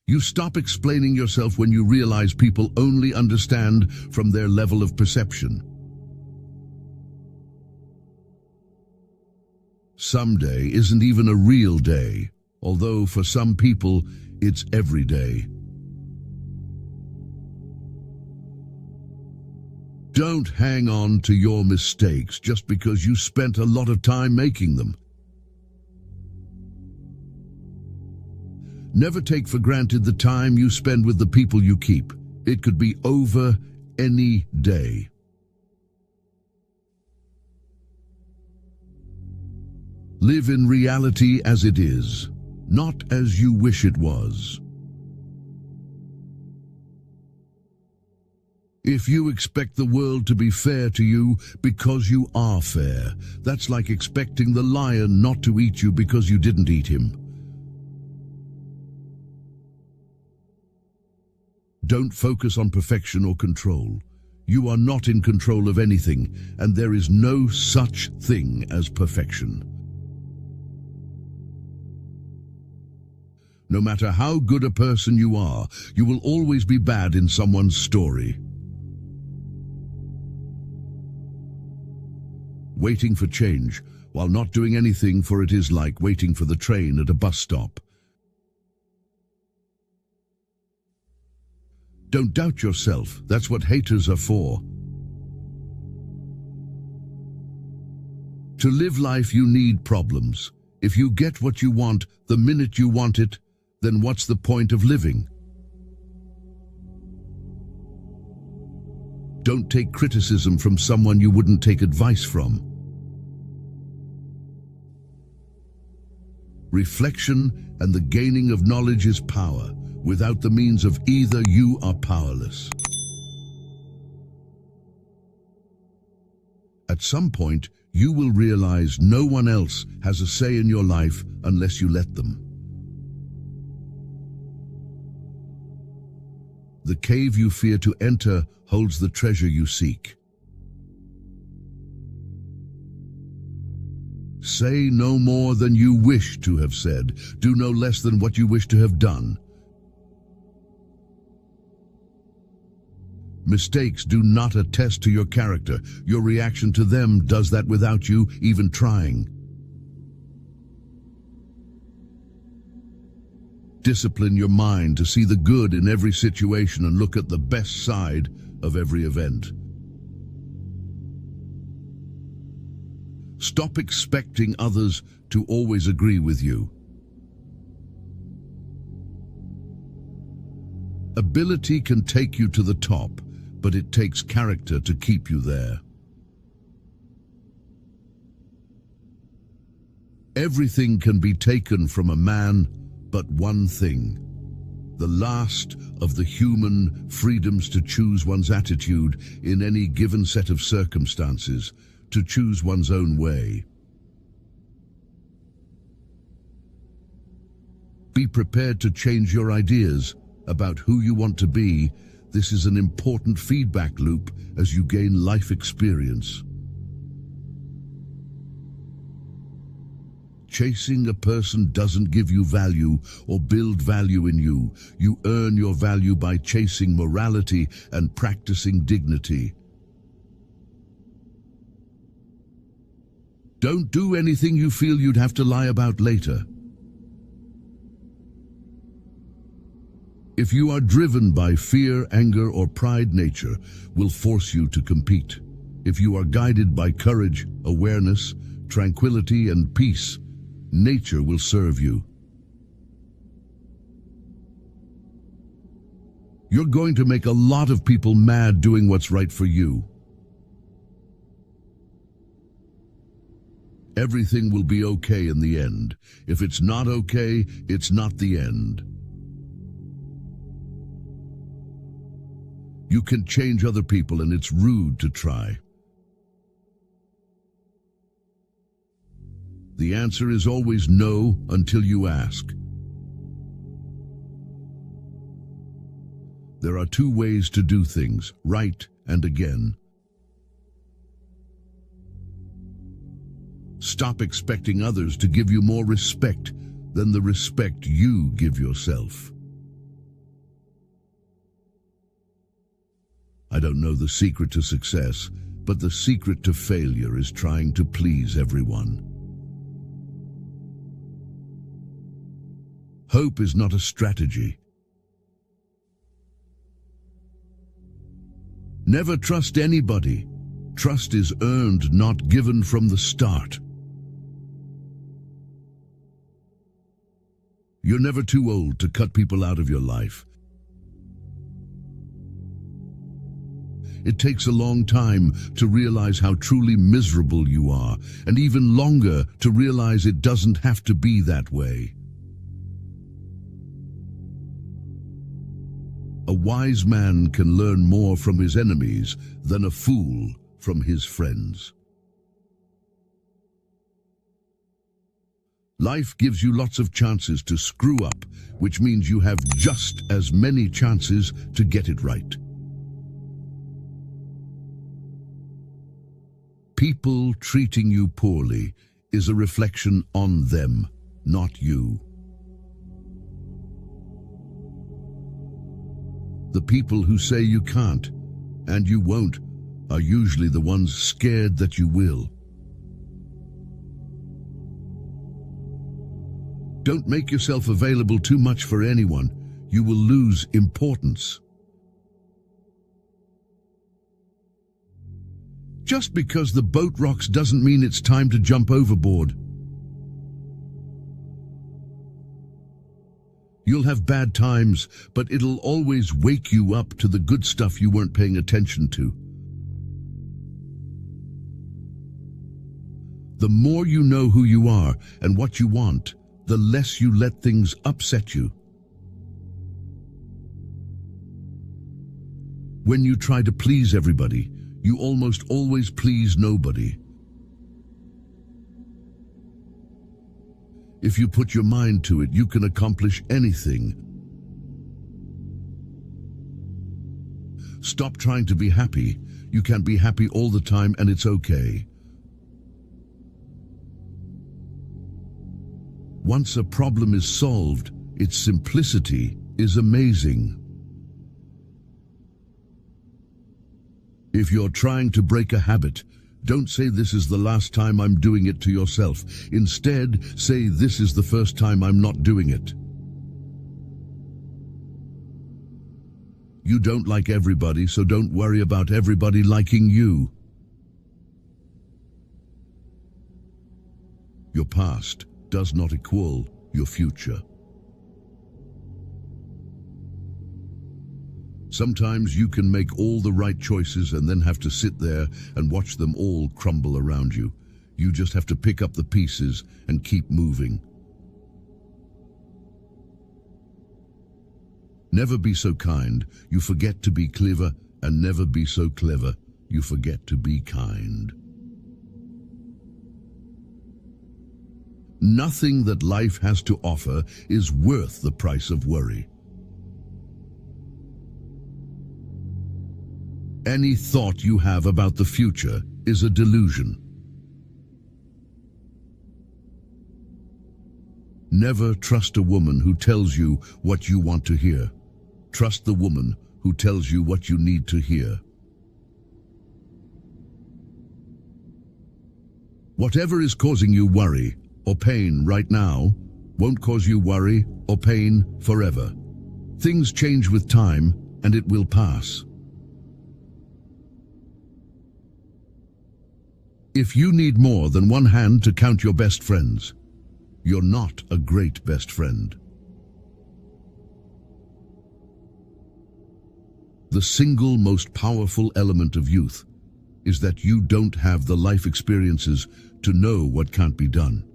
You stop explaining yourself when you realize people only understand from their level of perception. Someday isn't even a real day, although for some people, it's every day. Don't hang on to your mistakes just because you spent a lot of time making them. Never take for granted the time you spend with the people you keep. It could be over any day. Live in reality as it is, not as you wish it was. If you expect the world to be fair to you because you are fair, that's like expecting the lion not to eat you because you didn't eat him. Don't focus on perfection or control. You are not in control of anything, and there is no such thing as perfection. No matter how good a person you are, you will always be bad in someone's story. Waiting for change while not doing anything for it is like waiting for the train at a bus stop. Don't doubt yourself. That's what haters are for. To live life, you need problems. If you get what you want the minute you want it, then what's the point of living? Don't take criticism from someone you wouldn't take advice from. Reflection and the gaining of knowledge is power. Without the means of either, you are powerless. At some point, you will realize no one else has a say in your life unless you let them. The cave you fear to enter holds the treasure you seek. Say no more than you wish to have said. Do no less than what you wish to have done. Mistakes do not attest to your character. Your reaction to them does that without you even trying. Discipline your mind to see the good in every situation and look at the best side of every event. Stop expecting others to always agree with you. Ability can take you to the top, but it takes character to keep you there. Everything can be taken from a man, but one thing. The last of the human freedoms to choose one's attitude in any given set of circumstances, to choose one's own way. Be prepared to change your ideas about who you want to be. This is an important feedback loop as you gain life experience. Chasing a person doesn't give you value or build value in you. You earn your value by chasing morality and practicing dignity. Don't do anything you feel you'd have to lie about later. If you are driven by fear, anger, or pride, nature will force you to compete. If you are guided by courage, awareness, tranquility, and peace, nature will serve you. You're going to make a lot of people mad doing what's right for you. Everything will be okay in the end. If it's not okay, it's not the end. You can change other people, and it's rude to try. The answer is always no until you ask. There are two ways to do things, right and again. Stop expecting others to give you more respect than the respect you give yourself. I don't know the secret to success, but the secret to failure is trying to please everyone. Hope is not a strategy. Never trust anybody. Trust is earned, not given from the start. You're never too old to cut people out of your life. It takes a long time to realize how truly miserable you are, and even longer to realize it doesn't have to be that way. A wise man can learn more from his enemies than a fool from his friends. Life gives you lots of chances to screw up, which means you have just as many chances to get it right. People treating you poorly is a reflection on them, not you. The people who say you can't and you won't are usually the ones scared that you will. Don't make yourself available too much for anyone. You will lose importance. Just because the boat rocks doesn't mean it's time to jump overboard. You'll have bad times, but it'll always wake you up to the good stuff you weren't paying attention to. The more you know who you are and what you want, the less you let things upset you. When you try to please everybody, you almost always please nobody. If you put your mind to it, you can accomplish anything. Stop trying to be happy. You can't be happy all the time, and it's okay. Once a problem is solved, its simplicity is amazing. If you're trying to break a habit, don't say this is the last time I'm doing it to yourself. Instead, say this is the first time I'm not doing it. You don't like everybody, so don't worry about everybody liking you. Your past does not equal your future. Sometimes you can make all the right choices and then have to sit there and watch them all crumble around you. You just have to pick up the pieces and keep moving. Never be so kind, you forget to be clever, and never be so clever, you forget to be kind. Nothing that life has to offer is worth the price of worry. Any thought you have about the future is a delusion. Never trust a woman who tells you what you want to hear. Trust the woman who tells you what you need to hear. Whatever is causing you worry or pain right now won't cause you worry or pain forever. Things change with time, and it will pass. If you need more than one hand to count your best friends, you're not a great best friend. The single most powerful element of youth is that you don't have the life experiences to know what can't be done.